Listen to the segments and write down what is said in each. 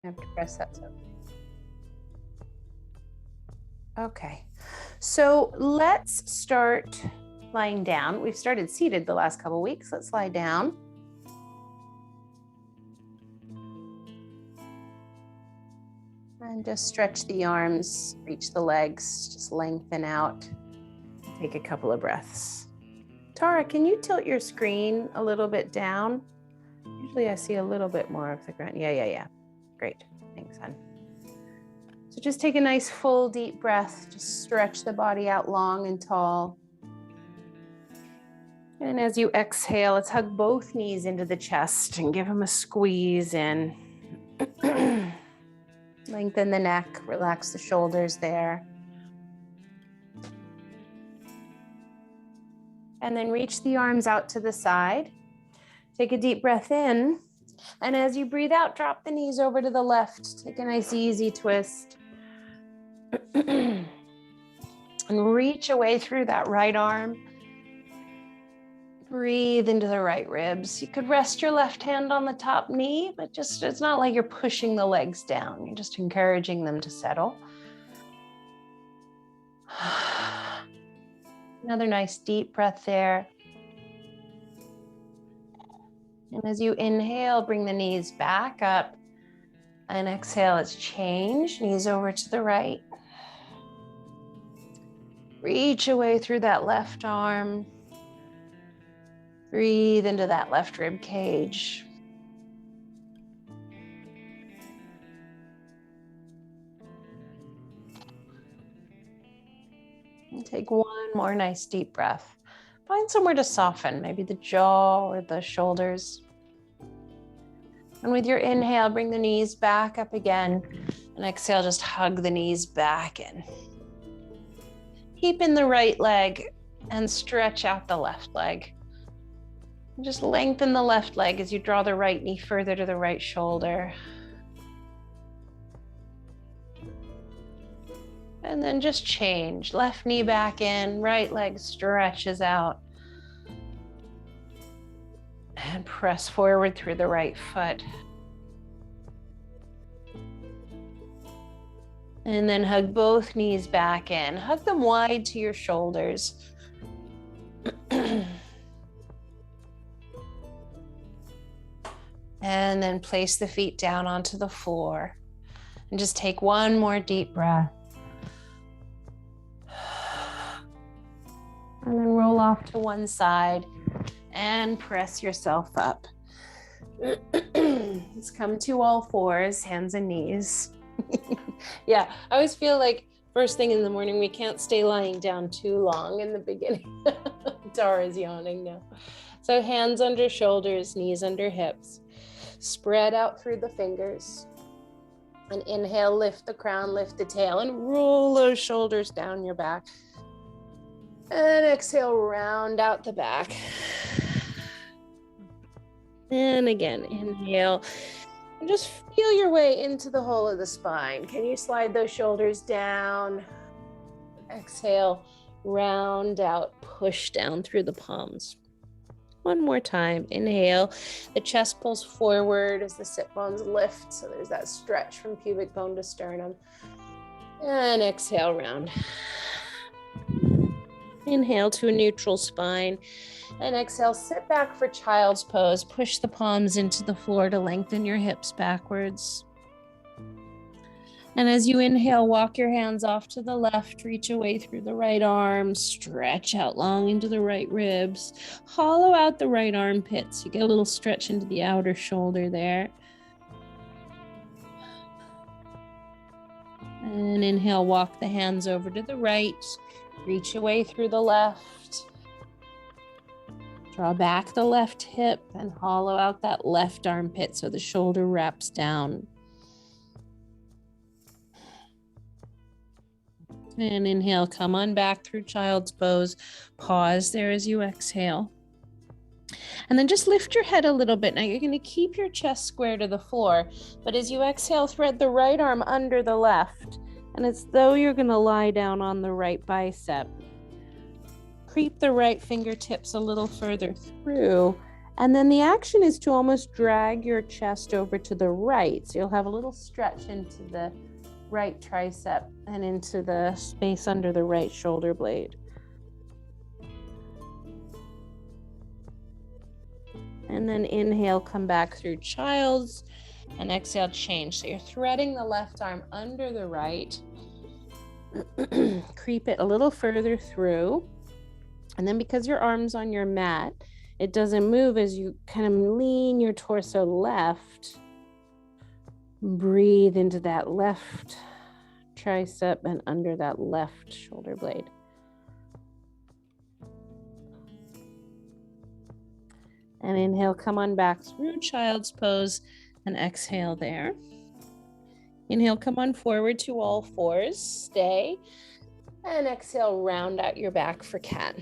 I have to press that so. Okay, so let's start lying down. We've started seated the last couple weeks. Let's lie down. And just stretch the arms, reach the legs, just lengthen out. Take a couple of breaths. Tara, can you tilt your screen a little bit down? Usually I see a little bit more of the ground. Yeah. Great. Thanks, hon. So just take a nice full deep breath. Just stretch the body out long and tall. And as you exhale, let's hug both knees into the chest and give them a squeeze in. Lengthen the neck, relax the shoulders there. And then reach the arms out to the side. Take a deep breath in. And as you breathe out, drop the knees over to the left. Take a nice easy twist. And reach away through that right arm. Breathe into the right ribs. You could rest your left hand on the top knee, but it's not like you're pushing the legs down. You're just encouraging them to settle. Another nice deep breath there. And as you inhale, bring the knees back up. And exhale, let's change. Knees over to the right. Reach away through that left arm. Breathe into that left rib cage. And take one more nice deep breath. Find somewhere to soften, maybe the jaw or the shoulders. And with your inhale, bring the knees back up again. And exhale, just hug the knees back in. Keep in the right leg and stretch out the left leg. Just lengthen the left leg as you draw the right knee further to the right shoulder. And then just change. Left knee back in, right leg stretches out. And press forward through the right foot. And then hug both knees back in. Hug them wide to your shoulders. And then place the feet down onto the floor. And just take one more deep breath. And then roll off to one side and press yourself up. Let's come to all fours, hands and knees. Yeah, I always feel like first thing in the morning, we can't stay lying down too long in the beginning. Tara's yawning now. So hands under shoulders, knees under hips. Spread out through the fingers. And inhale, lift the crown, lift the tail, and roll those shoulders down your back. And exhale, round out the back. And again, inhale. And just feel your way into the whole of the spine. Can you slide those shoulders down? Exhale, round out, push down through the palms. One more time, inhale. The chest pulls forward as the sit bones lift. So there's that stretch from pubic bone to sternum. And exhale, round. Inhale to a neutral spine. And exhale, sit back for child's pose. Push the palms into the floor to lengthen your hips backwards. And as you inhale, walk your hands off to the left, reach away through the right arm, stretch out long into the right ribs, hollow out the right armpits. You get a little stretch into the outer shoulder there. And inhale, walk the hands over to the right, reach away through the left. Draw back the left hip and hollow out that left armpit so the shoulder wraps down. And inhale, come on back through child's pose. Pause there as you exhale. And then just lift your head a little bit. Now you're going to keep your chest square to the floor, but as you exhale, thread the right arm under the left. And it's though you're going to lie down on the right bicep. Creep the right fingertips a little further through And then the action is to almost drag your chest over to the right. So you'll have a little stretch into the right tricep and into the space under the right shoulder blade. And then inhale, come back through child's, and exhale, change. So you're threading the left arm under the right. Creep it a little further through. And then because your arm's on your mat, it doesn't move as you kind of lean your torso left. Breathe into that left tricep and under that left shoulder blade. And inhale, come on back through child's pose and exhale there. Inhale, come on forward to all fours, stay, and exhale, round out your back for cat.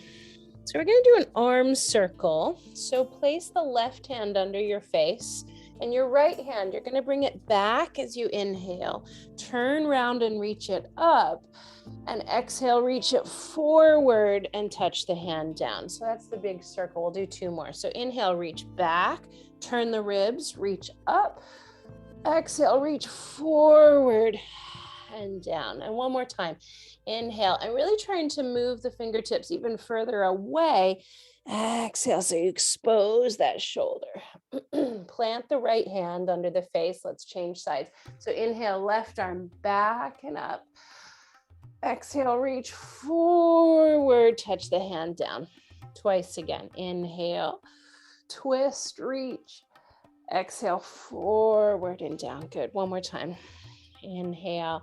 So we're going to do an arm circle. So place the left hand under your face and your right hand, you're going to bring it back as you inhale. Turn round and reach it up, and exhale, reach it forward and touch the hand down. So that's the big circle. We'll do two more. So inhale, reach back, turn the ribs, reach up. Exhale, reach forward and down. And one more time. Inhale, and really trying to move the fingertips even further away. Exhale, so you expose that shoulder. Plant the right hand under the face. Let's change sides. So inhale, left arm back and up. Exhale, reach forward, touch the hand down. Twice again. Inhale, twist, reach. Exhale, forward and down. Good. One more time. Inhale.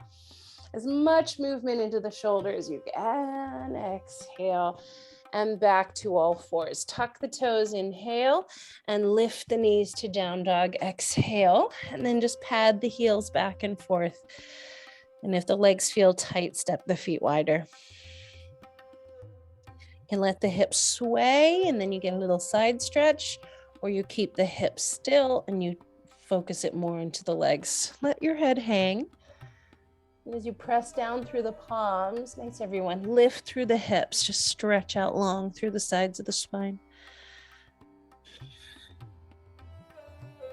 As much movement into the shoulder as you can. Exhale. And back to all fours. Tuck the toes, inhale, and lift the knees to down dog, exhale, and then just pad the heels back and forth. And if the legs feel tight, step the feet wider. You can let the hips sway, and then you get a little side stretch, or you keep the hips still and you focus it more into the legs. Let your head hang. And as you press down through the palms, nice everyone, lift through the hips, just stretch out long through the sides of the spine.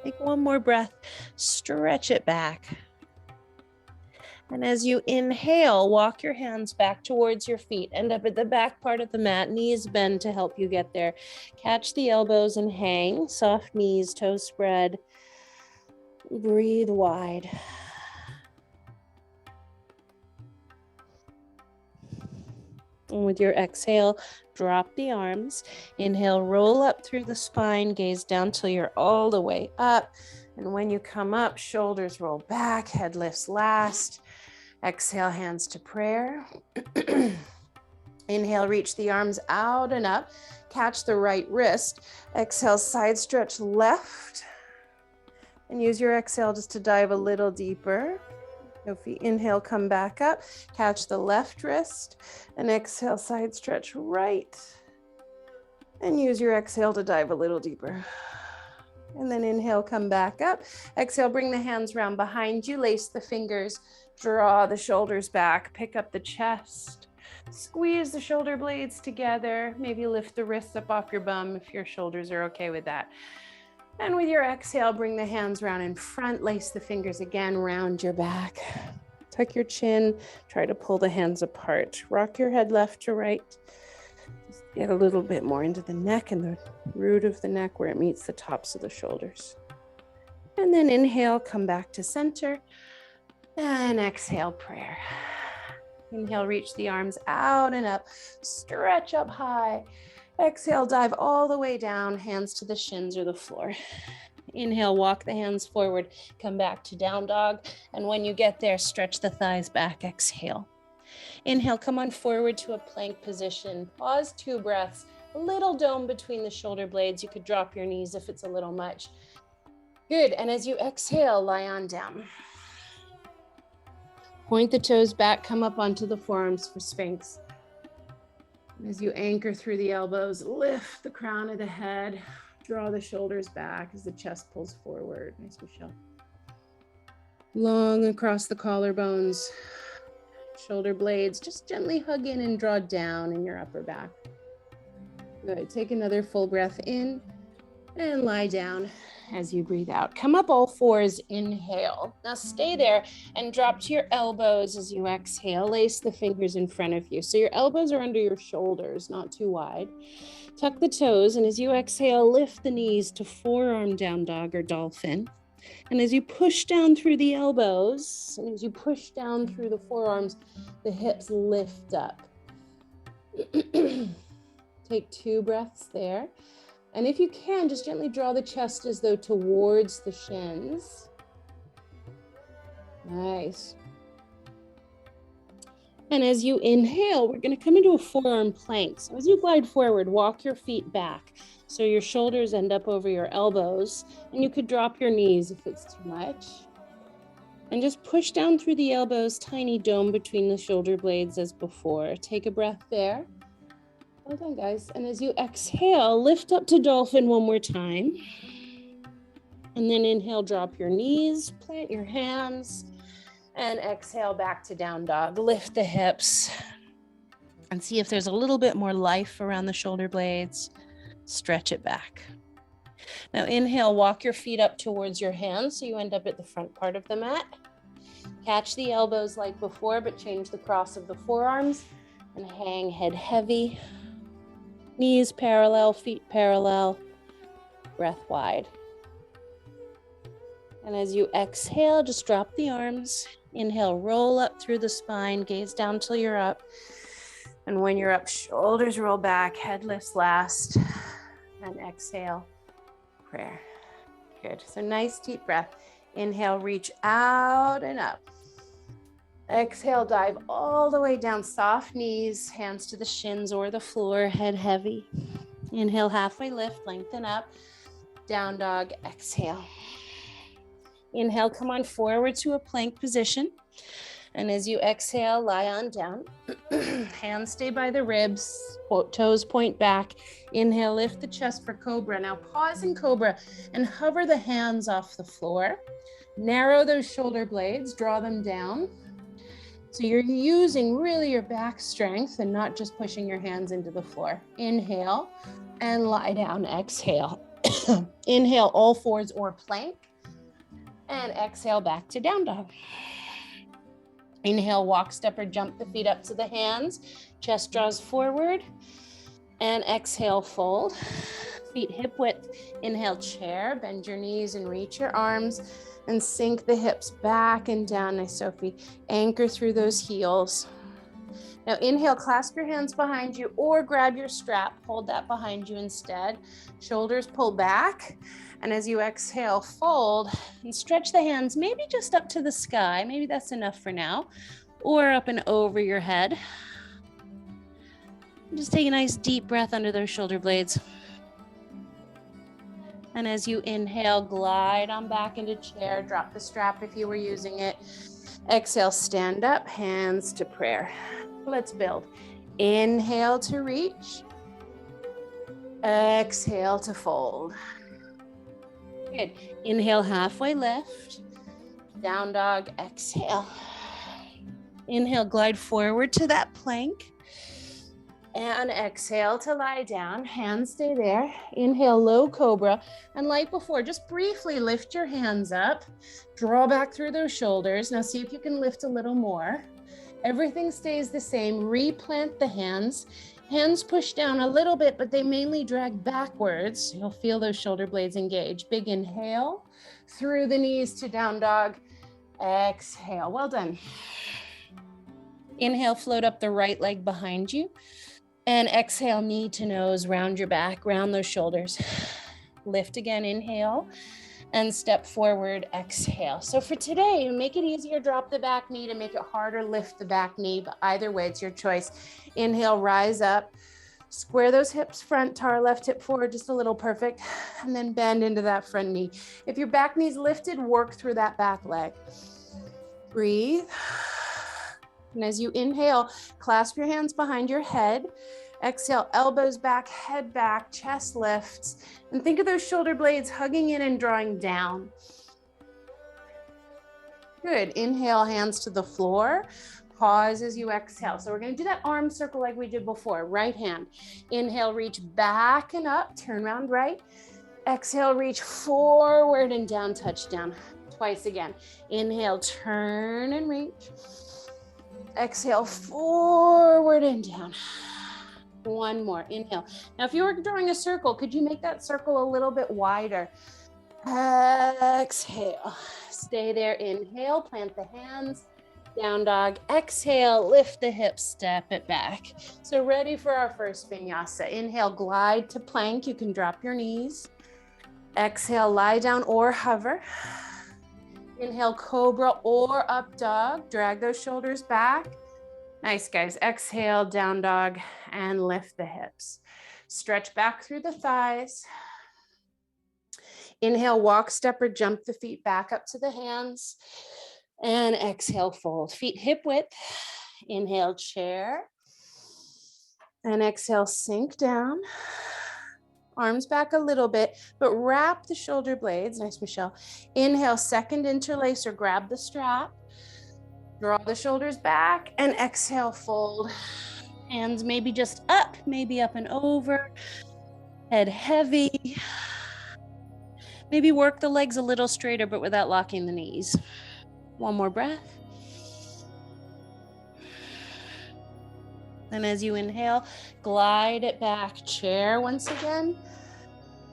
Take one more breath, stretch it back. And as you inhale, walk your hands back towards your feet, end up at the back part of the mat, knees bend to help you get there. Catch the elbows and hang, soft knees, toes spread. Breathe wide. And with your exhale, drop the arms. Inhale, roll up through the spine, gaze down till you're all the way up. And when you come up, shoulders roll back, head lifts last. Exhale, hands to prayer. Inhale, reach the arms out and up. Catch the right wrist. Exhale, side stretch left. And use your exhale just to dive a little deeper. If you inhale, come back up, catch the left wrist, and exhale, side stretch right. And use your exhale to dive a little deeper. And then inhale, come back up. Exhale, bring the hands round behind you, lace the fingers, draw the shoulders back, pick up the chest, squeeze the shoulder blades together, maybe lift the wrists up off your bum if your shoulders are okay with that. And with your exhale, bring the hands round in front, lace the fingers again, round your back. Tuck your chin, try to pull the hands apart. Rock your head left to right. Just get a little bit more into the neck and the root of the neck where it meets the tops of the shoulders. And then inhale, come back to center. And exhale, prayer. Inhale, reach the arms out and up. Stretch up high. Exhale, dive all the way down, hands to the shins or the floor. Inhale, walk the hands forward, come back to down dog. And when you get there, stretch the thighs back, exhale. Inhale, come on forward to a plank position. Pause 2 breaths, a little dome between the shoulder blades. You could drop your knees if it's a little much. Good, and as you exhale, lie on down. Point the toes back, come up onto the forearms for Sphinx. As you anchor through the elbows, lift the crown of the head, draw the shoulders back as the chest pulls forward. Nice, Michelle. Long across the collarbones, shoulder blades, just gently hug in and draw down in your upper back. Good, take another full breath in And lie down as you breathe out. Come up all fours, inhale. Now stay there and drop to your elbows as you exhale. Lace the fingers in front of you. So your elbows are under your shoulders, not too wide. Tuck the toes, and as you exhale, lift the knees to forearm down dog or dolphin. And as you push down through the elbows, and as you push down through the forearms, the hips lift up. Take 2 breaths there. And if you can, just gently draw the chest as though towards the shins. Nice. And as you inhale, we're going to come into a forearm plank. So as you glide forward, walk your feet back so your shoulders end up over your elbows. And you could drop your knees if it's too much. And just push down through the elbows, tiny dome between the shoulder blades as before. Take a breath there. Well done, guys. And as you exhale, lift up to dolphin one more time. And then inhale, drop your knees, plant your hands, and exhale back to down dog. Lift the hips and see if there's a little bit more life around the shoulder blades. Stretch it back. Now inhale, walk your feet up towards your hands so you end up at the front part of the mat. Catch the elbows like before, but change the cross of the forearms and hang head heavy. Knees parallel, feet parallel, breath wide. And as you exhale, just drop the arms. Inhale, roll up through the spine, gaze down till you're up. And when you're up, shoulders roll back, head lifts last. And exhale, prayer. Good. So nice deep breath. Inhale, reach out and up. Exhale, dive all the way down, soft knees, hands to the shins or the floor, head heavy. Inhale, halfway lift, lengthen up. Down dog, exhale. Inhale, come on forward to a plank position. And as you exhale, lie on down. Hands stay by the ribs, toes point back. Inhale, lift the chest for cobra. Now pause in cobra and hover the hands off the floor. Narrow those shoulder blades, draw them down. So you're using really your back strength and not just pushing your hands into the floor. Inhale and lie down, exhale. Inhale, all fours or plank. And exhale back to down dog. Inhale, walk, step, or jump the feet up to the hands. Chest draws forward. And exhale, fold. Feet hip width. Inhale, chair. Bend your knees and reach your arms. And sink the hips back and down. Nice, Sophie. Anchor through those heels. Now inhale, clasp your hands behind you or grab your strap. Hold that behind you instead. Shoulders pull back. And as you exhale, fold and stretch the hands, maybe just up to the sky. Maybe that's enough for now. Or up and over your head. Just take a nice deep breath under those shoulder blades. And as you inhale, glide on back into chair. Drop the strap if you were using it. Exhale, stand up, hands to prayer. Let's build. Inhale to reach. Exhale to fold. Good. Inhale, halfway lift. Down dog, exhale. Inhale, glide forward to that plank. And exhale to lie down. Hands stay there. Inhale, low cobra. And like before, just briefly lift your hands up. Draw back through those shoulders. Now see if you can lift a little more. Everything stays the same. Replant the hands. Hands push down a little bit, but they mainly drag backwards. You'll feel those shoulder blades engage. Big inhale through the knees to down dog. Exhale. Well done. Inhale, float up the right leg behind you. And exhale, knee to nose, round your back, round those shoulders. Lift again, inhale, and step forward, exhale. So for today, make it easier, drop the back knee. To make it harder, lift the back knee. But either way, it's your choice. Inhale, rise up. Square those hips front, tar left hip forward, just a little, perfect. And then bend into that front knee. If your back knee's lifted, work through that back leg. Breathe. And as you inhale, clasp your hands behind your head. Exhale, elbows back, head back, chest lifts. And think of those shoulder blades hugging in and drawing down. Good. Inhale, hands to the floor. Pause as you exhale. So we're going to do that arm circle like we did before. Right hand. Inhale, reach back and up. Turn around right. Exhale, reach forward and down, touch down. Twice again. Inhale, turn and reach. Exhale, forward and down. One more, inhale. Now, if you were drawing a circle, could you make that circle a little bit wider? Exhale, stay there, inhale, plant the hands, down dog, exhale, lift the hips, step it back. So ready for our first vinyasa. Inhale, glide to plank, you can drop your knees. Exhale, lie down or hover. Inhale, cobra or up dog. Drag those shoulders back. Nice, guys. Exhale, down dog, and lift the hips. Stretch back through the thighs. Inhale, walk, step, or jump the feet back up to the hands. And exhale, fold. Feet hip width. Inhale, chair. And exhale, sink down. Arms back a little bit, but wrap the shoulder blades. Nice, Michelle. Inhale, second interlace or grab the strap. Draw the shoulders back and exhale, fold. Hands maybe just up, maybe up and over. Head heavy. Maybe work the legs a little straighter, but without locking the knees. One more breath. And as you inhale, glide it back, chair once again.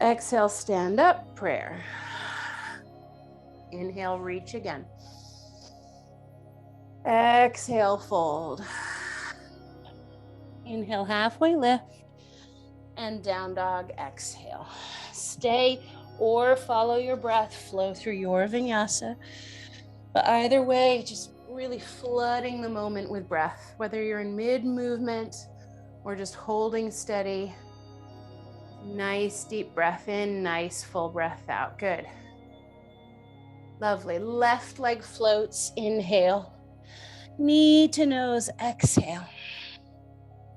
Exhale, stand up, prayer. Inhale, reach again. Exhale, fold. Inhale, halfway lift. And down dog, exhale. Stay or follow your breath, flow through your vinyasa. But either way, just really flooding the moment with breath, whether you're in mid-movement or just holding steady. Nice deep breath in, nice full breath out. Good. Lovely. Left leg floats, inhale. Knee to nose, exhale.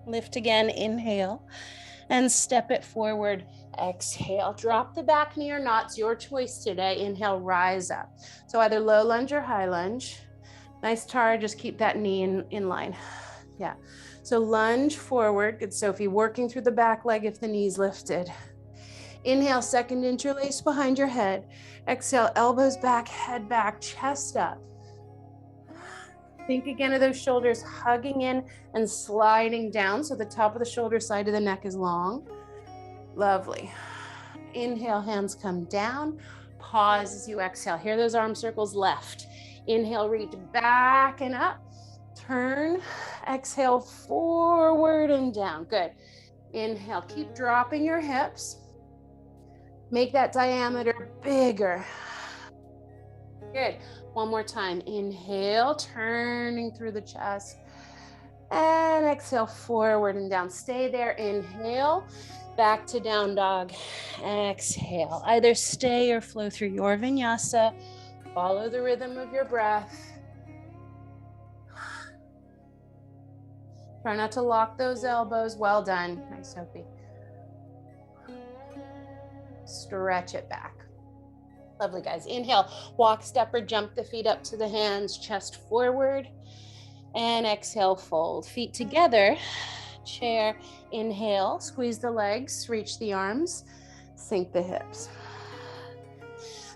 Lift again, inhale. And step it forward, exhale. Drop the back knee or not, it's your choice today. Inhale, rise up. So either low lunge or high lunge. Nice, Tara, just keep that knee in line. Yeah, so lunge forward. Good, Sophie, working through the back leg if the knee's lifted. Inhale, second interlace behind your head. Exhale, elbows back, head back, chest up. Think again of those shoulders hugging in and sliding down so the top of the shoulder side of the neck is long. Lovely. Inhale, hands come down. Pause as you exhale. Hear those arm circles left. Inhale, reach back and up. Turn. Exhale, forward and down. Good. Inhale, keep dropping your hips. Make that diameter bigger. Good. One more time. Inhale, turning through the chest. And exhale, forward and down. Stay there. Inhale, back to down dog. Exhale. Either stay or flow through your vinyasa. Follow the rhythm of your breath. Try not to lock those elbows. Well done. Nice, Sophie. Stretch it back. Lovely, guys. Inhale, walk, step, or jump the feet up to the hands, chest forward. And exhale, fold. Feet together, chair. Inhale, squeeze the legs, reach the arms, sink the hips.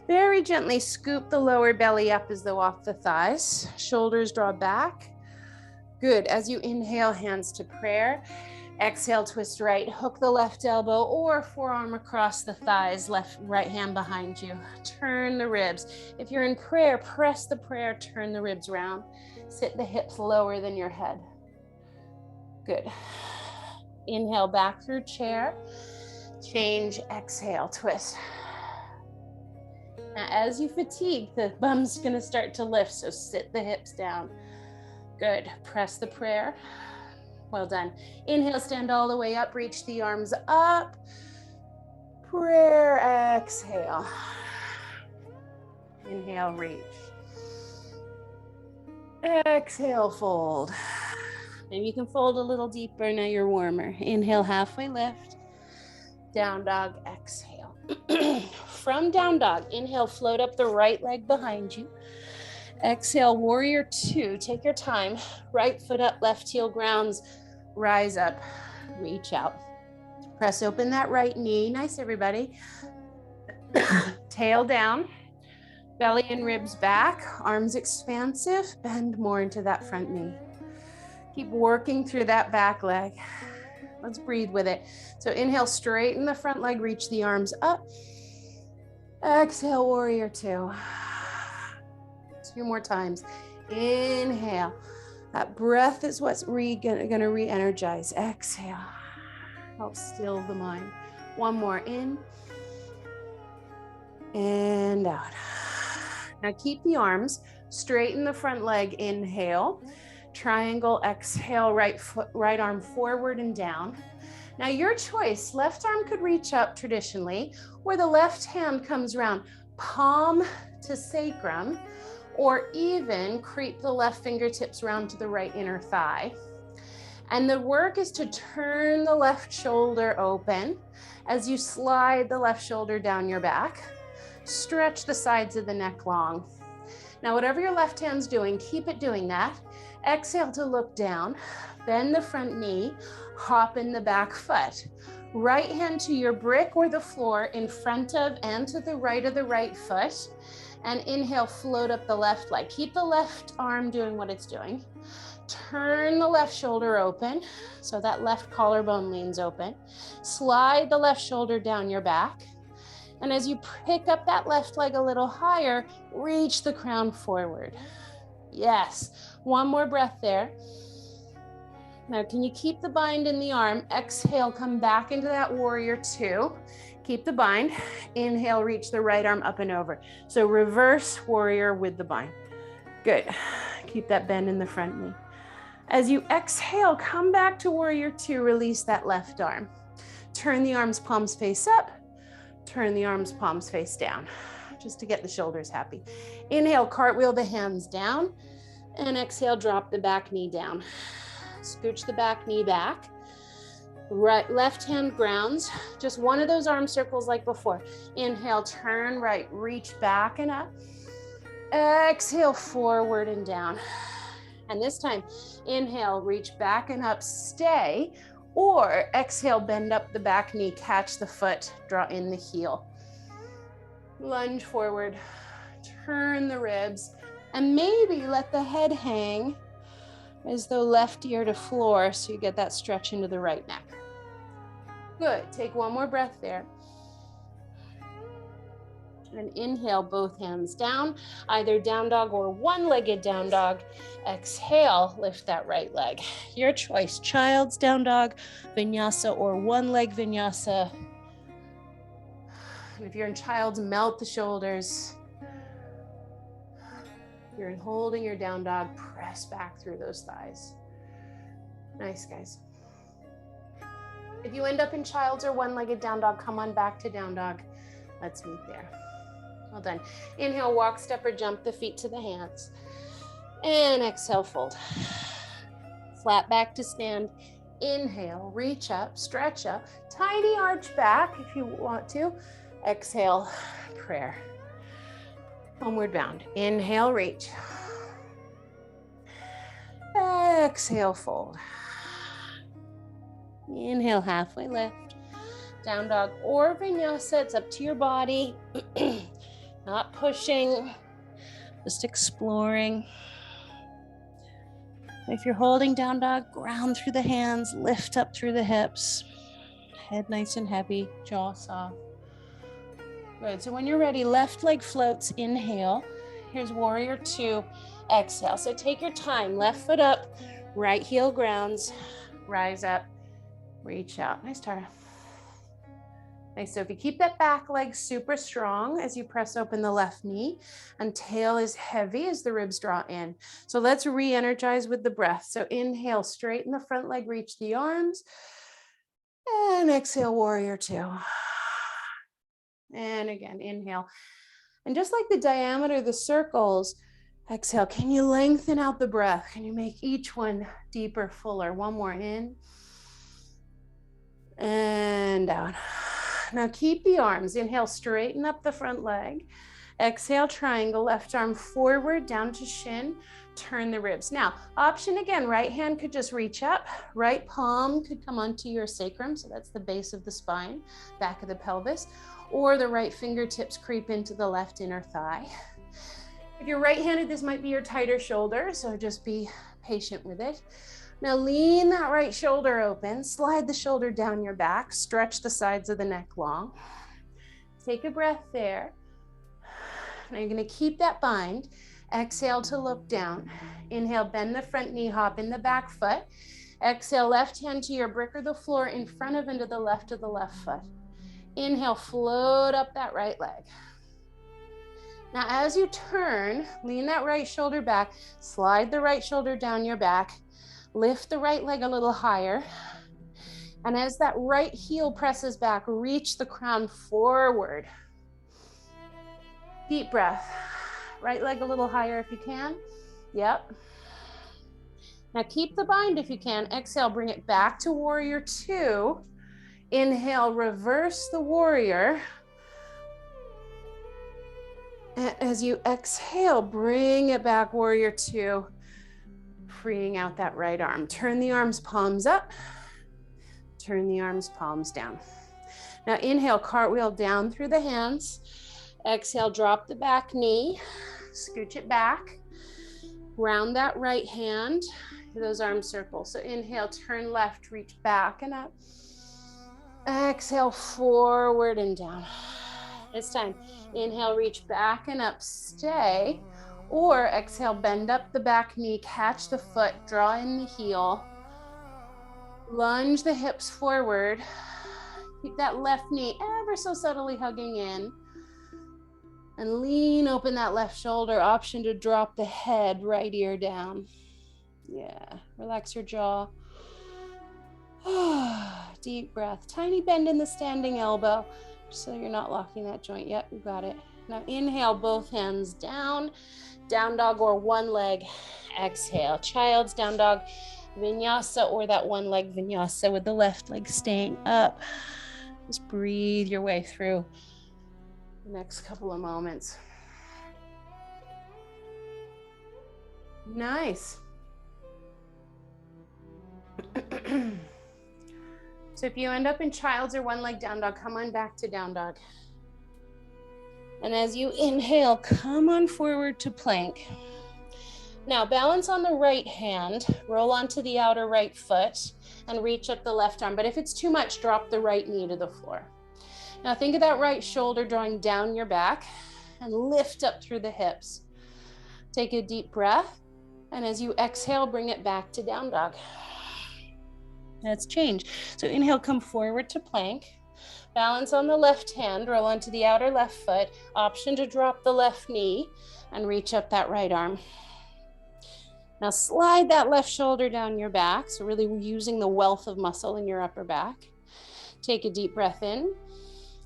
Very gently scoop the lower belly up as though off the thighs. Shoulders draw back. Good. As you inhale, hands to prayer. Exhale, twist right, hook the left elbow or forearm across the thighs, right hand behind you. Turn the ribs. If you're in prayer, press the prayer, turn the ribs round. Sit the hips lower than your head. Good. Inhale, back through chair. Change, exhale, twist. Now, as you fatigue, the bum's gonna start to lift, so sit the hips down. Good. Press the prayer. Well done. Inhale, stand all the way up, reach the arms up. Prayer, exhale. Inhale, reach. Exhale, fold. Maybe you can fold a little deeper, now you're warmer. Inhale, halfway lift. Down dog, exhale. From down dog, inhale, float up the right leg behind you. Exhale, warrior two, take your time. Right foot up, left heel grounds. Rise up, reach out. Press open that right knee. Nice, everybody. Tail down, belly and ribs back, arms expansive, bend more into that front knee. Keep working through that back leg. Let's breathe with it. So inhale, straighten the front leg, reach the arms up. Exhale, warrior two. 2 more times. Inhale. That breath is what's gonna re-energize. Exhale. Help still the mind. 1 more in and out. Now keep the arms, straighten the front leg, inhale. Triangle, exhale, right arm forward and down. Now your choice, left arm could reach up traditionally, or the left hand comes around, palm to sacrum, or even creep the left fingertips around to the right inner thigh. And the work is to turn the left shoulder open as you slide the left shoulder down your back. Stretch the sides of the neck long. Now, whatever your left hand's doing, keep it doing that. Exhale to look down, bend the front knee, hop in the back foot. Right hand to your brick or the floor in front of and to the right of the right foot. And inhale, float up the left leg. Keep the left arm doing what it's doing. Turn the left shoulder open, so that left collarbone leans open. Slide the left shoulder down your back. And as you pick up that left leg a little higher, reach the crown forward. Yes, 1 more breath there. Now, can you keep the bind in the arm? Exhale, come back into that warrior two. Keep the bind. Inhale, reach the right arm up and over. So reverse warrior with the bind. Good. Keep that bend in the front knee. As you exhale, come back to warrior two, release that left arm. Turn the arms, palms face up. Turn the arms, palms face down, just to get the shoulders happy. Inhale, cartwheel the hands down, and exhale, drop the back knee down. Scooch the back knee back. Right, left hand grounds, just one of those arm circles like before. Inhale, turn right, reach back and up. Exhale, forward and down. And this time, inhale, reach back and up, stay, or exhale, bend up the back knee, catch the foot, draw in the heel. Lunge forward, turn the ribs, and maybe let the head hang as though left ear to floor, so you get that stretch into the right neck. Good, take 1 more breath there. And inhale, both hands down, either down dog or one-legged down dog. Exhale, lift that right leg. Your choice, child's down dog, vinyasa, or one-leg vinyasa. And if you're in child's, melt the shoulders. If you're in holding your down dog, press back through those thighs. Nice, guys. If you end up in child's or one-legged down dog, come on back to down dog. Let's meet there. Well done. Inhale, walk, step, or jump the feet to the hands. And exhale, fold. Flat back to stand. Inhale, reach up, stretch up. Tiny arch back if you want to. Exhale, prayer. Homeward bound. Inhale, reach. Exhale, fold. Inhale, halfway lift. Down dog or vinyasa, it's up to your body. Not pushing, just exploring. If you're holding down dog, ground through the hands, lift up through the hips. Head nice and heavy, jaw soft. Good, so when you're ready, left leg floats, inhale. Here's warrior two, exhale. So take your time, left foot up, right heel grounds, rise up, reach out. Nice, Tara. Nice, Sophie. Keep that back leg super strong as you press open the left knee, and tail is heavy as the ribs draw in. So let's re-energize with the breath. So inhale, straighten the front leg, reach the arms, and exhale, warrior two. And again, inhale. And just like the diameter of the circles, exhale. Can you lengthen out the breath? Can you make each one deeper, fuller? 1 more in and out. Now keep the arms. Inhale, straighten up the front leg. Exhale, triangle, left arm forward, down to shin. Turn the ribs. Now, option again, right hand could just reach up. Right palm could come onto your sacrum. So that's the base of the spine, back of the pelvis. or the right fingertips creep into the left inner thigh. If you're right-handed, this might be your tighter shoulder, so just be patient with it. Now lean that right shoulder open, slide the shoulder down your back, stretch the sides of the neck long. Take a breath there. Now you're gonna keep that bind. Exhale to look down. Inhale, bend the front knee, hop in the back foot. Exhale, left hand to your brick or the floor in front of and to the left of the left foot. Inhale, float up that right leg. Now as you turn, lean that right shoulder back, slide the right shoulder down your back, lift the right leg a little higher. And as that right heel presses back, reach the crown forward. Deep breath. Right leg a little higher if you can. Yep. Now keep the bind if you can. Exhale, bring it back to warrior two. Inhale, reverse the warrior. And as you exhale, bring it back, warrior two, freeing out that right arm. Turn the arms, palms up. Turn the arms, palms down. Now inhale, cartwheel down through the hands. Exhale, drop the back knee, scooch it back. Round that right hand, those arm circles. So inhale, turn left, reach back and up. Exhale, forward and down. This time, inhale, reach back and up, stay. Or exhale, bend up the back knee, catch the foot, draw in the heel. Lunge the hips forward. Keep that left knee ever so subtly hugging in. And lean open that left shoulder. Option to drop the head, right ear down. Yeah, relax your jaw. Deep breath. Tiny bend in the standing elbow, so you're not locking that joint yet. You got it. Now inhale, both hands down. Down dog or one leg. Exhale, child's down dog. Vinyasa or that one leg vinyasa with the left leg staying up. Just breathe your way through the next couple of moments. Nice. So if you end up in child's or one leg down dog, come on back to down dog. And as you inhale, come on forward to plank. Now balance on the right hand, roll onto the outer right foot and reach up the left arm. But if it's too much, drop the right knee to the floor. Now think of that right shoulder drawing down your back and lift up through the hips. Take a deep breath. And as you exhale, bring it back to down dog. Let's change. So inhale, come forward to plank. Balance on the left hand, roll onto the outer left foot. Option to drop the left knee and reach up that right arm. Now slide that left shoulder down your back. So really using the wealth of muscle in your upper back. Take a deep breath in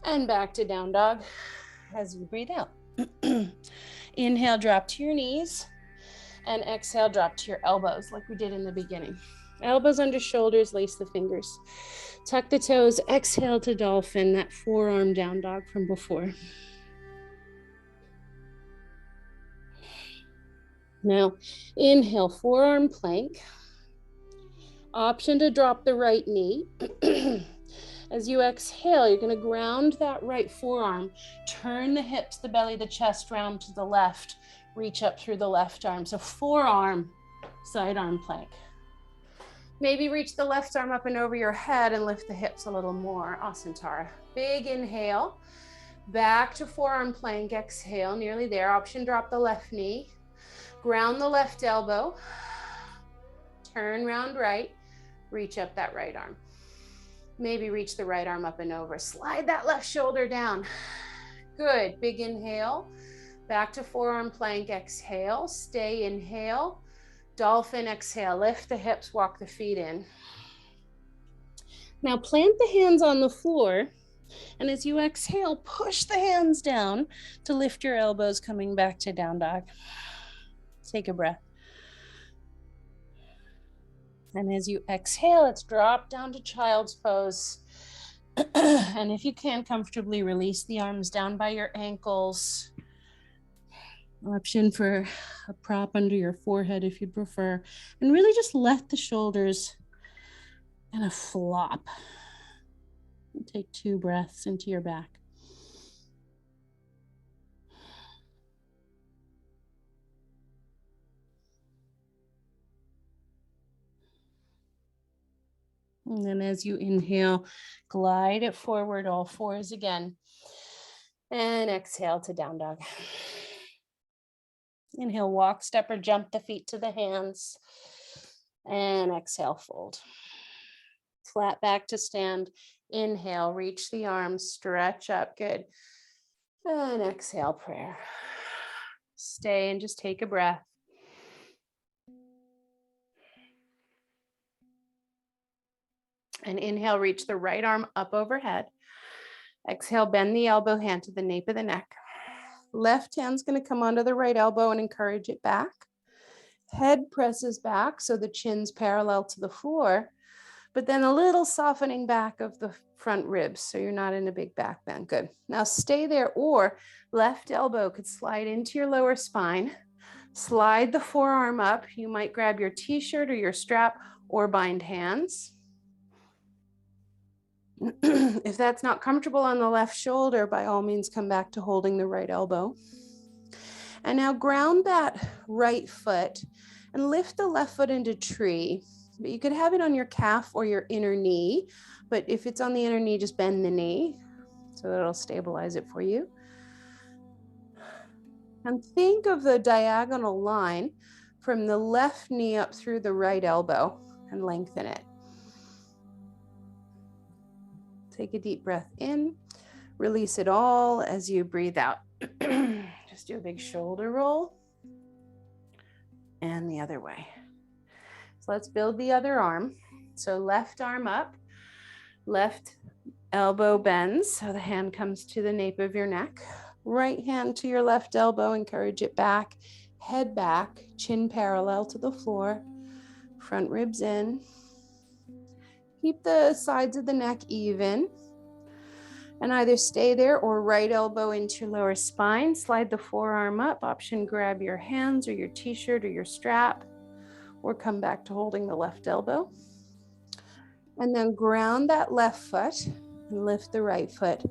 and back to down dog as you breathe out. Inhale, drop to your knees, and exhale, drop to your elbows like we did in the beginning. Elbows under shoulders, lace the fingers. Tuck the toes, exhale to dolphin, that forearm down dog from before. Now, inhale, forearm plank. Option to drop the right knee. As you exhale, you're going to ground that right forearm. Turn the hips, the belly, the chest round to the left. Reach up through the left arm. So forearm, side arm plank. Maybe reach the left arm up and over your head and lift the hips a little more. Asantara. Big inhale. Back to forearm plank. Exhale, nearly there. Option, drop the left knee. Ground the left elbow. Turn round right. Reach up that right arm. Maybe reach the right arm up and over. Slide that left shoulder down. Good. Big inhale. Back to forearm plank. Exhale. Stay. Inhale. Dolphin. Exhale. Lift the hips. Walk the feet in. Now plant the hands on the floor. And as you exhale, push the hands down to lift your elbows, coming back to down dog. Take a breath. And as you exhale, let's drop down to child's pose. And if you can, comfortably release the arms down by your ankles. Option for a prop under your forehead if you'd prefer. And really just let the shoulders kind of flop. And take 2 breaths into your back. And then as you inhale, glide it forward, all fours again. And exhale to down dog. Inhale, walk, step, or jump the feet to the hands. And exhale, fold. Flat back to stand. Inhale, reach the arms, stretch up, good. And exhale, prayer. Stay and just take a breath. And inhale, reach the right arm up overhead. Exhale, bend the elbow, hand to the nape of the neck. Left hand's going to come onto the right elbow and encourage it back. Head presses back so the chin's parallel to the floor, but then a little softening back of the front ribs so you're not in a big back bend. Good. Now stay there, or left elbow could slide into your lower spine. Slide the forearm up. You might grab your t-shirt or your strap or bind hands. If that's not comfortable on the left shoulder, by all means, come back to holding the right elbow. And now ground that right foot and lift the left foot into tree. But you could have it on your calf or your inner knee. But if it's on the inner knee, just bend the knee so that it'll stabilize it for you. And think of the diagonal line from the left knee up through the right elbow and lengthen it. Take a deep breath in, release it all as you breathe out. Just do a big shoulder roll and the other way. So let's build the other arm. So left arm up, left elbow bends, so the hand comes to the nape of your neck. Right hand to your left elbow, encourage it back, head back, chin parallel to the floor, front ribs in. Keep the sides of the neck even. And either stay there or right elbow into your lower spine. Slide the forearm up. Option, grab your hands or your t-shirt or your strap, or come back to holding the left elbow. And then ground that left foot and lift the right foot,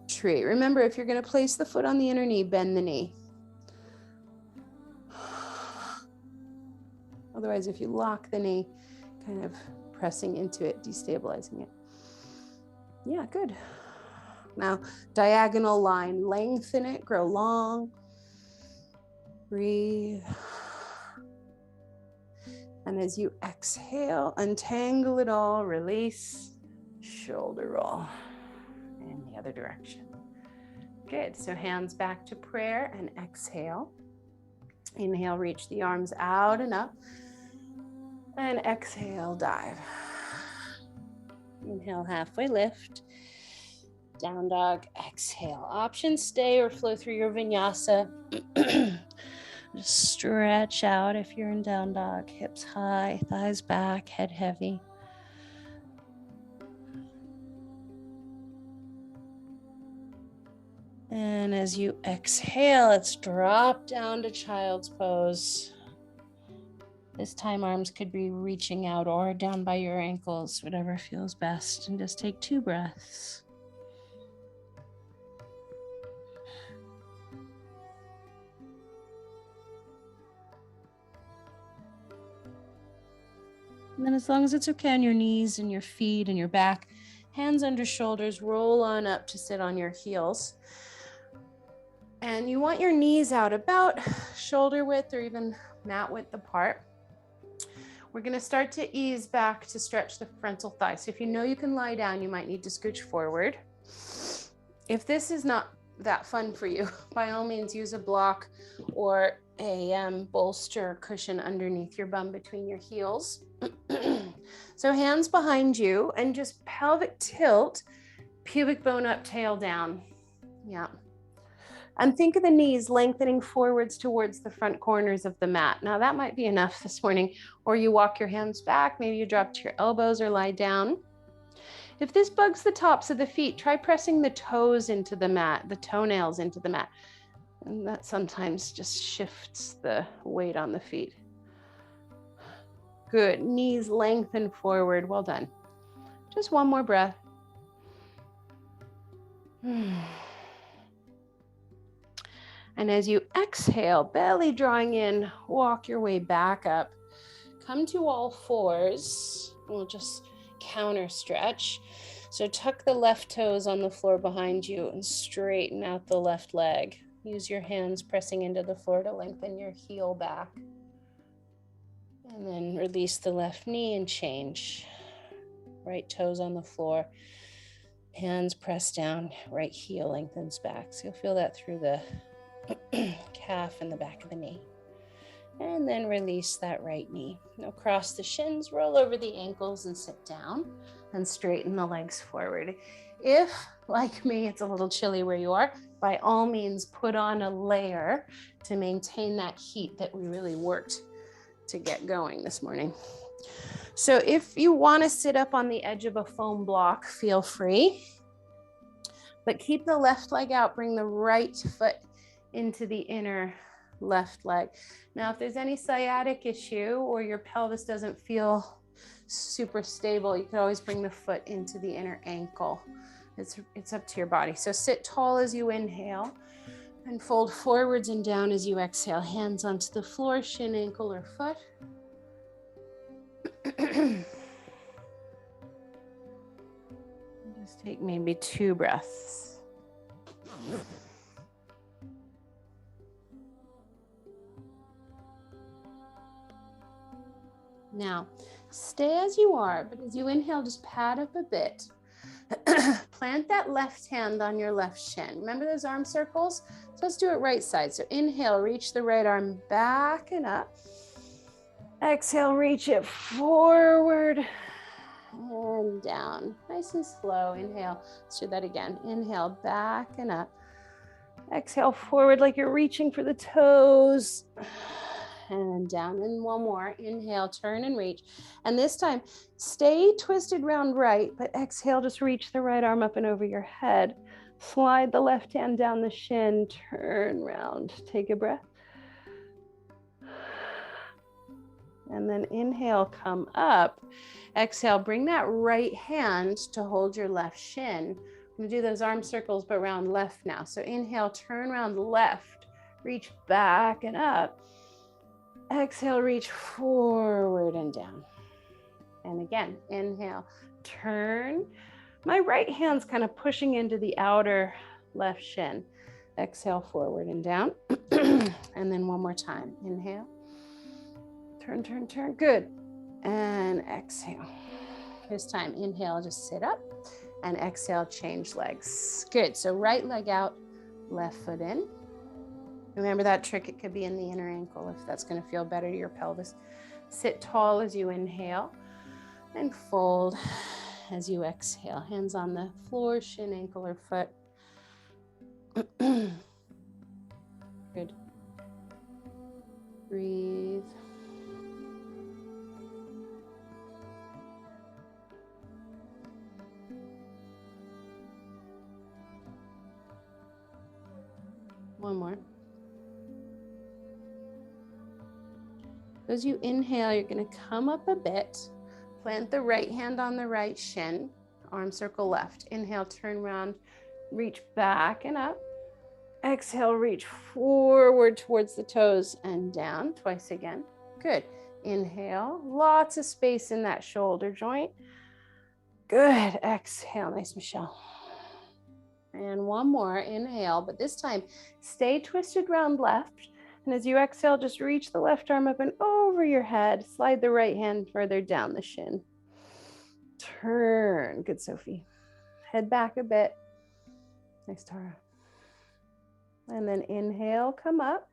tree. Remember, if you're going to place the foot on the inner knee, bend the knee. Otherwise, if you lock the knee, kind of pressing into it, destabilizing it. Yeah, good. Now, diagonal line, lengthen it, grow long. Breathe. And as you exhale, untangle it all, release, shoulder roll in the other direction. Good, so hands back to prayer and exhale. Inhale, reach the arms out and up. And exhale, dive. Inhale, halfway lift. Down dog, exhale. Option, stay or flow through your vinyasa. Just stretch out if you're in down dog. Hips high, thighs back, head heavy. And as you exhale, let's drop down to child's pose. This time arms could be reaching out or down by your ankles, whatever feels best. And just take 2 breaths. And then as long as it's okay on your knees and your feet and your back, hands under shoulders, roll on up to sit on your heels. And you want your knees out about shoulder width or even mat width apart. We're going to start to ease back to stretch the frontal thigh. So if you know you can lie down, you might need to scooch forward. If this is not that fun for you, by all means use a block or a bolster cushion underneath your bum between your heels. So hands behind you and just pelvic tilt, pubic bone up, tail down. Yeah. And think of the knees lengthening forwards towards the front corners of the mat. Now that might be enough this morning, or you walk your hands back, maybe you drop to your elbows or lie down. If this bugs the tops of the feet, try pressing the toes into the mat, the toenails into the mat. And that sometimes just shifts the weight on the feet. Good, knees lengthen forward, well done. Just one more breath. And as you exhale, belly drawing in, walk your way back up. Come to all fours. We'll just counter stretch. So tuck the left toes on the floor behind you and straighten out the left leg. Use your hands pressing into the floor to lengthen your heel back. And then release the left knee and change. Right toes on the floor. Hands press down, right heel lengthens back. So you'll feel that through the calf and the back of the knee. And then release that right knee. Now cross the shins, roll over the ankles and sit down and straighten the legs forward. If, like me, it's a little chilly where you are, by all means put on a layer to maintain that heat that we really worked to get going this morning. So if you want to sit up on the edge of a foam block, feel free, but keep the left leg out, bring the right foot into the inner left leg. Now, if there's any sciatic issue or your pelvis doesn't feel super stable, you can always bring the foot into the inner ankle. It's up to your body. So sit tall as you inhale and fold forwards and down as you exhale. Hands onto the floor, shin, ankle, or foot. Just take maybe 2 breaths. Now, stay as you are, but as you inhale, just pad up a bit. Plant that left hand on your left shin. Remember those arm circles? So let's do it right side. So inhale, reach the right arm back and up. Exhale, reach it forward and down. Nice and slow. Inhale. Let's do that again. Inhale, back and up. Exhale, forward like you're reaching for the toes. And down. And one more. Inhale, turn and reach. And this time, stay twisted round right, but exhale, just reach the right arm up and over your head. Slide the left hand down the shin, turn round. Take a breath. And then inhale, come up. Exhale, bring that right hand to hold your left shin. I'm gonna do those arm circles, but round left now. So inhale, turn around left, reach back and up. Exhale, reach forward and down. And again, inhale, turn. My right hand's kind of pushing into the outer left shin. Exhale, forward and down. And then one more time. Inhale. Turn, turn, turn. Good. And exhale. This time, inhale, just sit up. And exhale, change legs. Good. So right leg out, left foot in. Remember that trick, it could be in the inner ankle if that's going to feel better to your pelvis. Sit tall as you inhale and fold as you exhale. Hands on the floor, shin, ankle, or foot. Good. Breathe. One more. As you inhale, you're going to come up a bit. Plant the right hand on the right shin. Arm circle left. Inhale, turn around, reach back and up. Exhale, reach forward towards the toes and down. Twice again. Good. Inhale. Lots of space in that shoulder joint. Good. Exhale. Nice, Michelle. And one more. Inhale, but this time stay twisted round left. And as you exhale, just reach the left arm up and over your head. Slide the right hand further down the shin. Turn. Good, Sophie. Head back a bit. Nice, Tara. And then inhale, come up.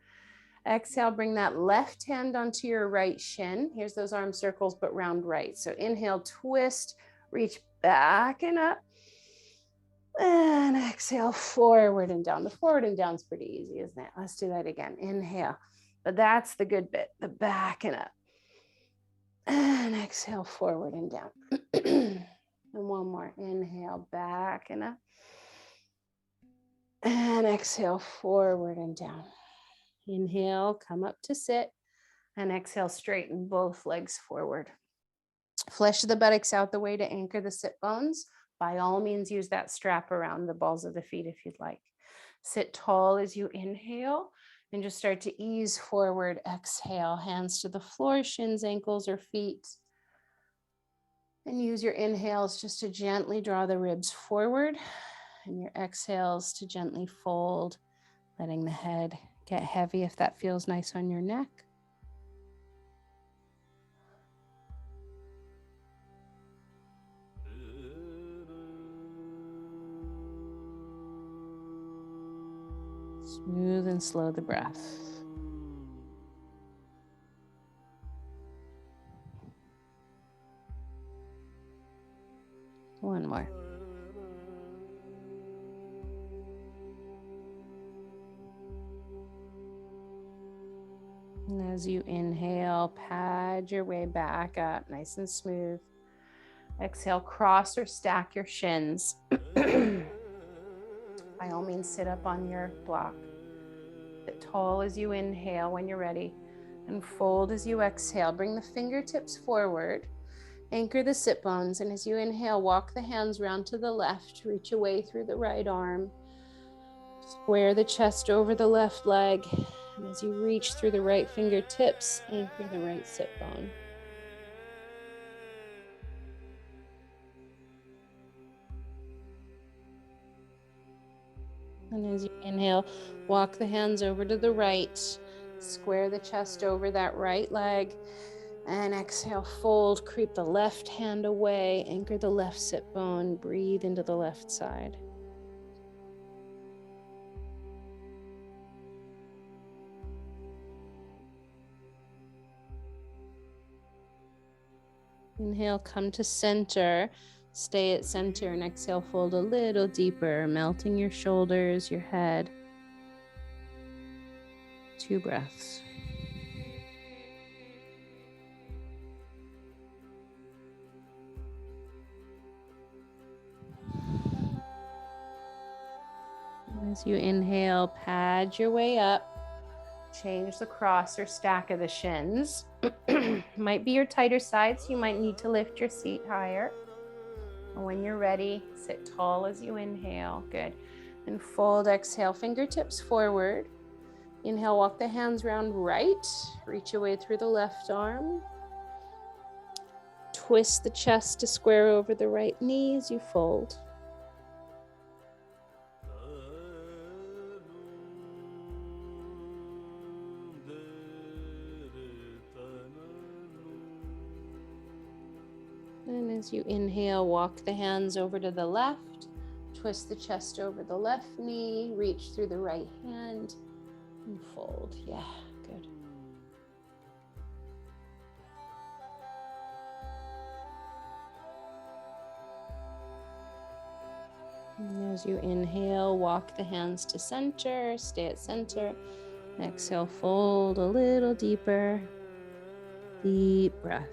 Exhale, bring that left hand onto your right shin. Here's those arm circles, but round right. So inhale, twist, reach back and up. And exhale, forward and down. The forward and down is pretty easy, isn't it? Let's do that again. Inhale. But that's the good bit, the back and up. And exhale, forward and down. And one more. Inhale, back and up. And exhale, forward and down. Inhale, come up to sit. And exhale, straighten both legs forward. Flesh the buttocks out the way to anchor the sit bones. By all means, use that strap around the balls of the feet if you'd like. Sit tall as you inhale and just start to ease forward. Exhale, hands to the floor, shins, ankles, or feet. And use your inhales just to gently draw the ribs forward, and your exhales to gently fold, letting the head get heavy if that feels nice on your neck. Smooth and slow the breath. One more. And as you inhale, pad your way back up, nice and smooth. Exhale, cross or stack your shins. By all means, sit up on your block. Sit tall as you inhale when you're ready, and fold as you exhale. Bring the fingertips forward. Anchor the sit bones, and as you inhale, walk the hands round to the left, reach away through the right arm, square the chest over the left leg, and as you reach through the right fingertips, anchor the right sit bone. And as you inhale, walk the hands over to the right, square the chest over that right leg, and exhale, fold, creep the left hand away, anchor the left sit bone, breathe into the left side. Inhale, come to center, stay at center, and exhale, fold a little deeper, melting your shoulders, your head. 2 breaths. As you inhale, pad your way up. Change the cross or stack of the shins. Might be your tighter side, so you might need to lift your seat higher. And when you're ready, sit tall as you inhale. Good. And fold, exhale, fingertips forward. Inhale, walk the hands round right. Reach away through the left arm. Twist the chest to square over the right knee as you fold. And as you inhale, walk the hands over to the left, twist the chest over the left knee, reach through the right hand, and fold. Yeah, good. And as you inhale, walk the hands to center, stay at center. Exhale, fold a little deeper. Deep breath.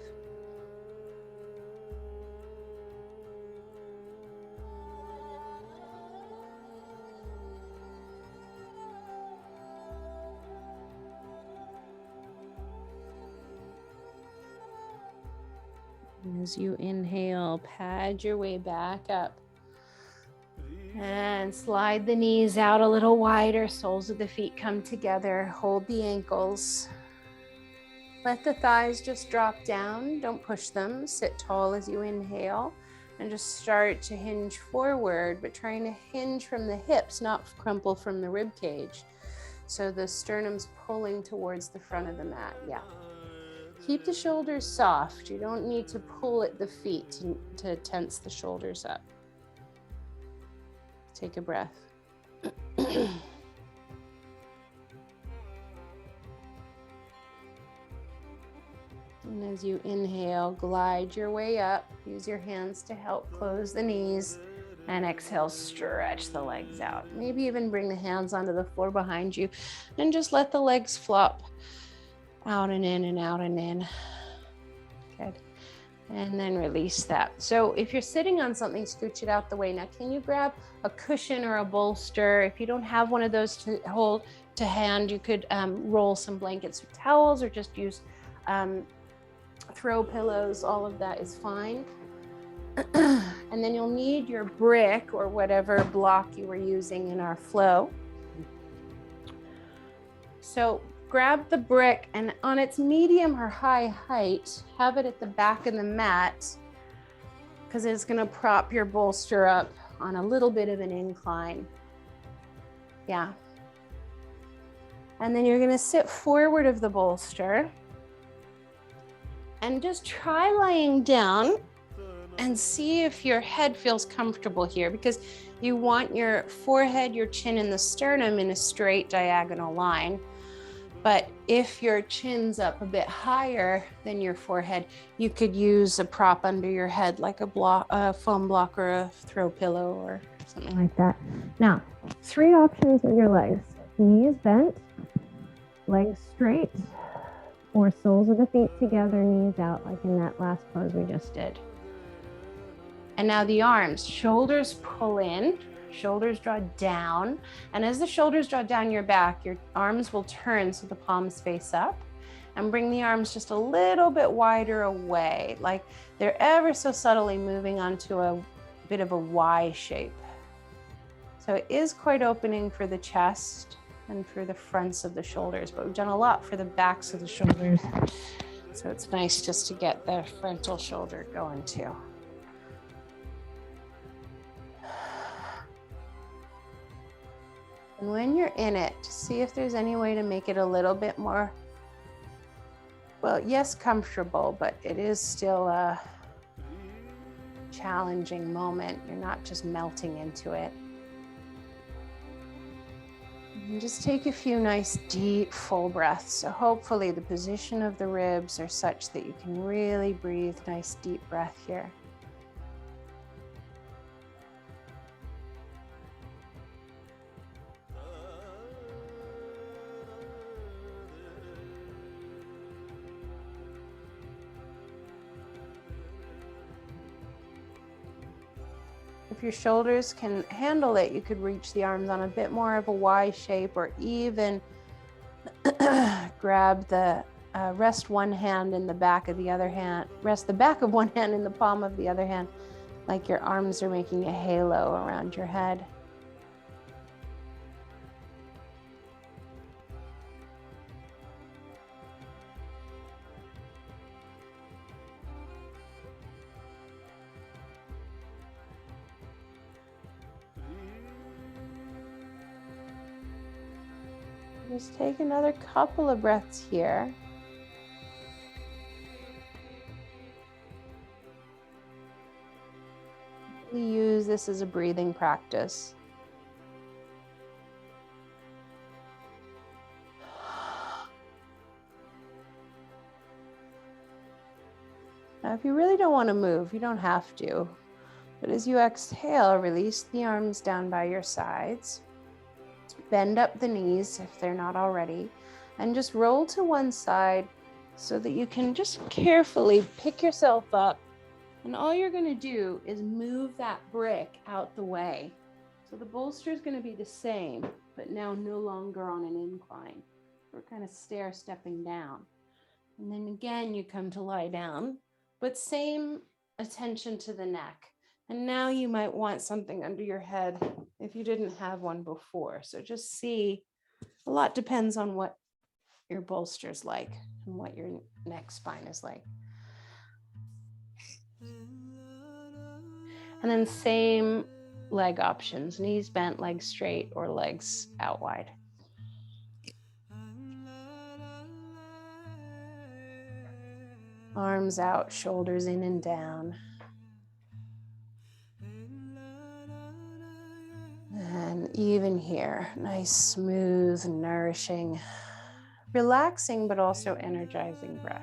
As you inhale, pad your way back up and slide the knees out a little wider. Soles of the feet come together. Hold the ankles. Let the thighs just drop down. Don't push them. Sit tall as you inhale and just start to hinge forward, but trying to hinge from the hips, not crumple from the rib cage. So the sternum's pulling towards the front of the mat. Yeah. Keep the shoulders soft. You don't need to pull at the feet to tense the shoulders up. Take a breath. And as you inhale, glide your way up. Use your hands to help close the knees. And exhale, stretch the legs out. Maybe even bring the hands onto the floor behind you and just let the legs flop out and in and out and in. Good. And then release that. So if you're sitting on something, scooch it out the way. Now, can you grab a cushion or a bolster? If you don't have one of those to hold to hand, you could roll some blankets or towels, or just use throw pillows. All of that is fine. And then you'll need your brick or whatever block you were using in our flow. So grab the brick, and on its medium or high height, have it at the back of the mat, because it's going to prop your bolster up on a little bit of an incline. Yeah. And then you're going to sit forward of the bolster and just try lying down and see if your head feels comfortable here, because you want your forehead, your chin, and the sternum in a straight diagonal line. But if your chin's up a bit higher than your forehead, you could use a prop under your head, like a foam block or a throw pillow or something like that. Now, 3 options with your legs: knees bent, legs straight, or soles of the feet together, knees out, like in that last pose we just did. And now the arms, shoulders pull in, shoulders draw down. And as the shoulders draw down your back, your arms will turn so the palms face up, and bring the arms just a little bit wider away, like they're ever so subtly moving onto a bit of a Y shape. So it is quite opening for the chest and for the fronts of the shoulders, but we've done a lot for the backs of the shoulders. So it's nice just to get the frontal shoulder going too. And when you're in it, see if there's any way to make it a little bit more, well, yes, comfortable, but it is still a challenging moment. You're not just melting into it. And just take a few nice, deep, full breaths. So hopefully the position of the ribs are such that you can really breathe nice, deep breath here. If your shoulders can handle it, you could reach the arms on a bit more of a Y shape, or even grab the, rest one hand in the back of the other hand, rest the back of one hand in the palm of the other hand, like your arms are making a halo around your head. Just take another couple of breaths here. We use this as a breathing practice. Now, if you really don't want to move, you don't have to. But as you exhale, release the arms down by your sides. Bend up the knees if they're not already, and just roll to one side so that you can just carefully pick yourself up. And all you're going to do is move that brick out the way. So the bolster is going to be the same, but now no longer on an incline. We're kind of stair stepping down. And then again, you come to lie down, but same attention to the neck. And now you might want something under your head if you didn't have one before. So just see, a lot depends on what your bolster's like and what your neck spine is like. And then same leg options, knees bent, legs straight, or legs out wide. Arms out, shoulders in and down. And even here, nice, smooth, nourishing, relaxing, but also energizing breath.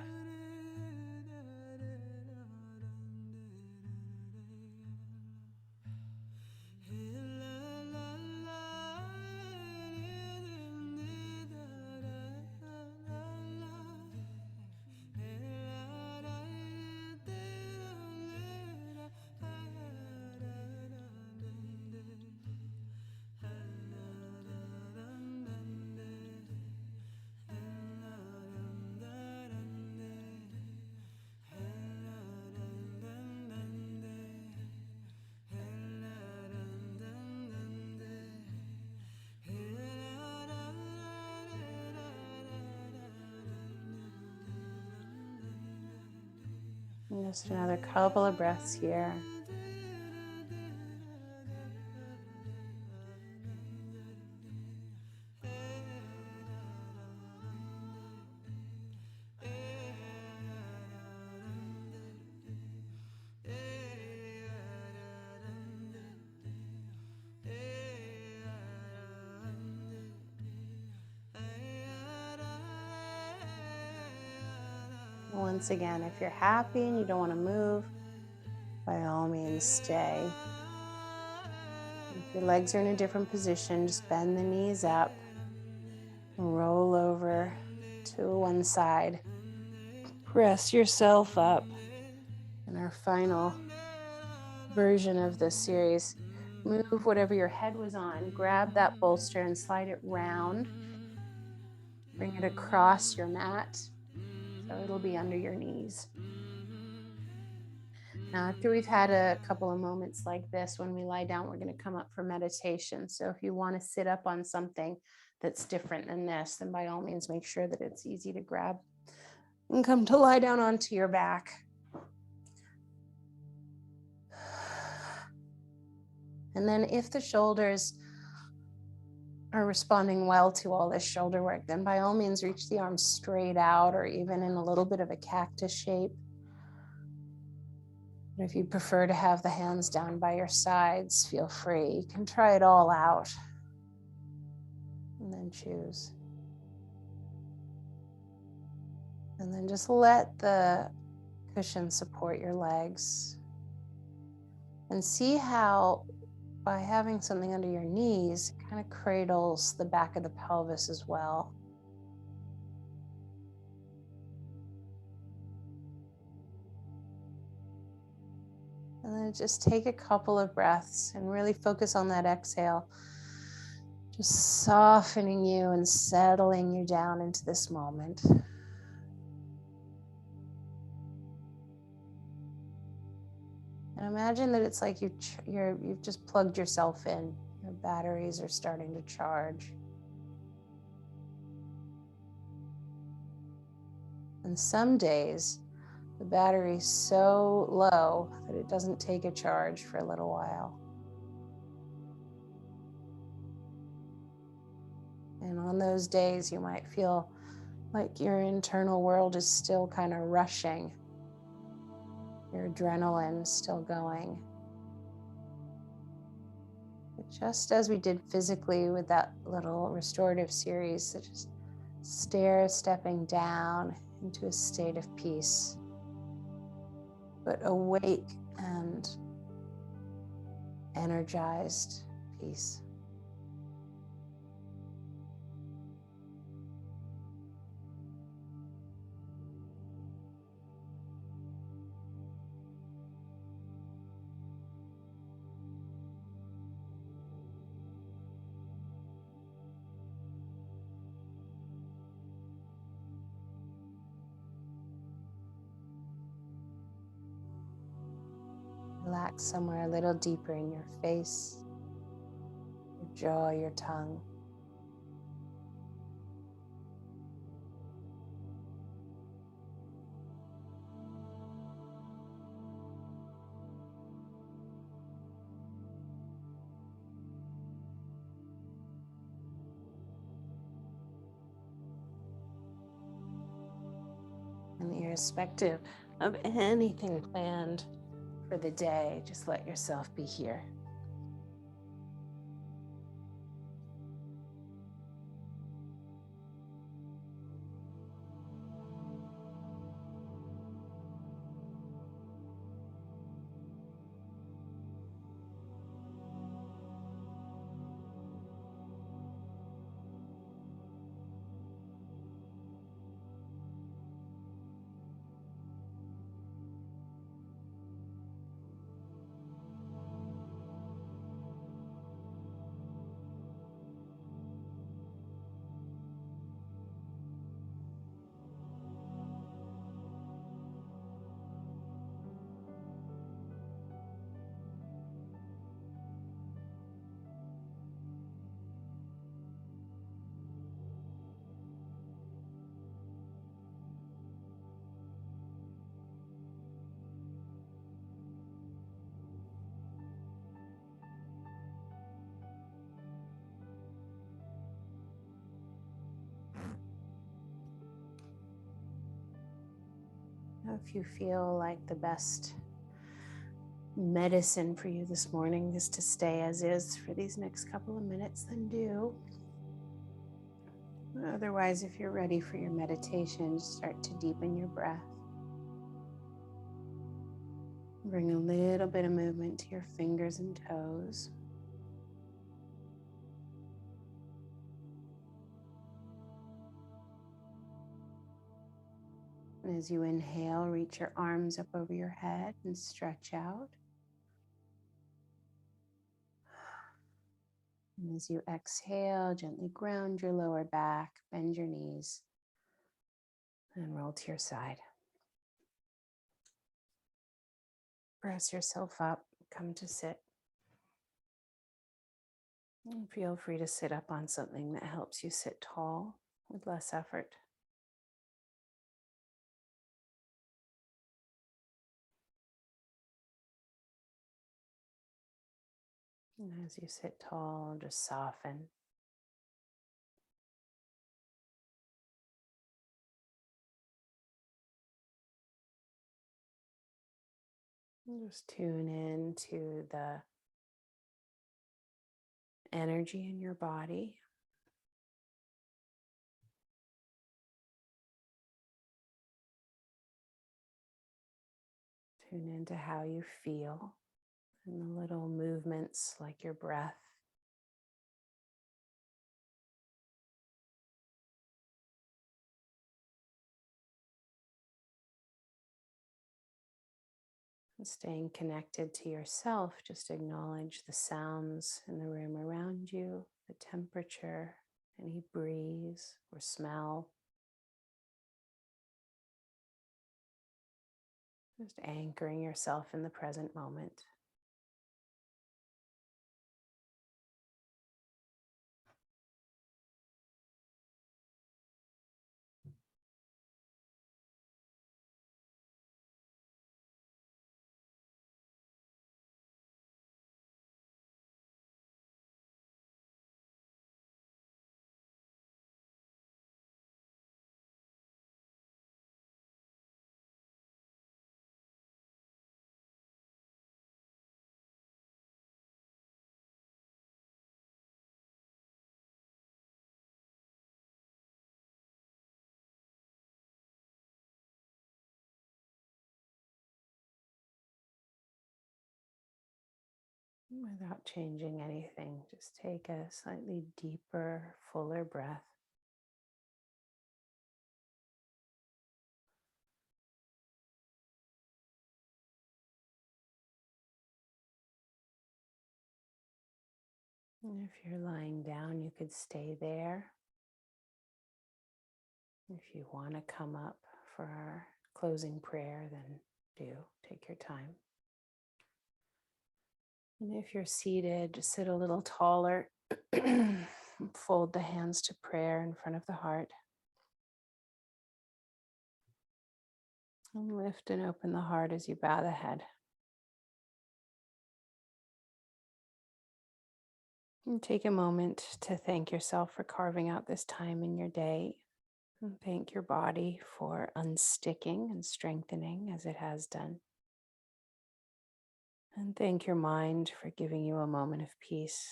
And just another couple of breaths here. Once again, if you're happy and you don't want to move, by all means stay. If your legs are in a different position, just bend the knees up, roll over to one side, press yourself up. In our final version of this series, move whatever your head was on, grab that bolster and slide it round. Bring it across your mat, so it'll be under your knees. Now, after we've had a couple of moments like this, when we lie down, we're going to come up for meditation. So if you want to sit up on something that's different than this, then by all means, make sure that it's easy to grab and come to lie down onto your back. And then if the shoulders are responding well to all this shoulder work, then by all means reach the arms straight out or even in a little bit of a cactus shape. But if you prefer to have the hands down by your sides, feel free. You can try it all out and then choose. And then just let the cushion support your legs and see how by having something under your knees, it kind of cradles the back of the pelvis as well. And then just take a couple of breaths and really focus on that exhale, just softening you and settling you down into this moment. And imagine that it's like you've just plugged yourself in. Your batteries are starting to charge. And some days, the battery's so low that it doesn't take a charge for a little while. And on those days, you might feel like your internal world is still kind of rushing. Your adrenaline's still going. But just as we did physically with that little restorative series, that just stepping down into a state of peace, but awake and energized peace. Relax somewhere a little deeper in your face, your jaw, your tongue. And irrespective of anything planned for the day, just let yourself be here. If you feel like the best medicine for you this morning is to stay as is for these next couple of minutes, then do. Otherwise, if you're ready for your meditation, start to deepen your breath. Bring a little bit of movement to your fingers and toes. And as you inhale, reach your arms up over your head and stretch out. And as you exhale, gently ground your lower back, bend your knees, and roll to your side. Press yourself up, come to sit. And feel free to sit up on something that helps you sit tall with less effort. And as you sit tall, just soften. And just tune in to the energy in your body. Tune into how you feel and the little movements like your breath. And staying connected to yourself, just acknowledge the sounds in the room around you, the temperature, any breeze or smell. Just anchoring yourself in the present moment. Without changing anything, just take a slightly deeper, fuller breath. And if you're lying down, you could stay there. If you want to come up for our closing prayer, then do. Take your time. And if you're seated, just sit a little taller. Fold the hands to prayer in front of the heart. And lift and open the heart as you bow the head. And take a moment to thank yourself for carving out this time in your day. And thank your body for unsticking and strengthening as it has done. And thank your mind for giving you a moment of peace,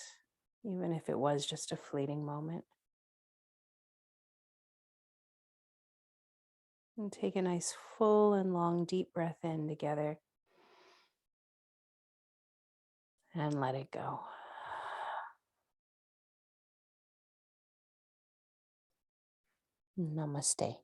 even if it was just a fleeting moment. And take a nice full and long deep breath in together. And let it go. Namaste.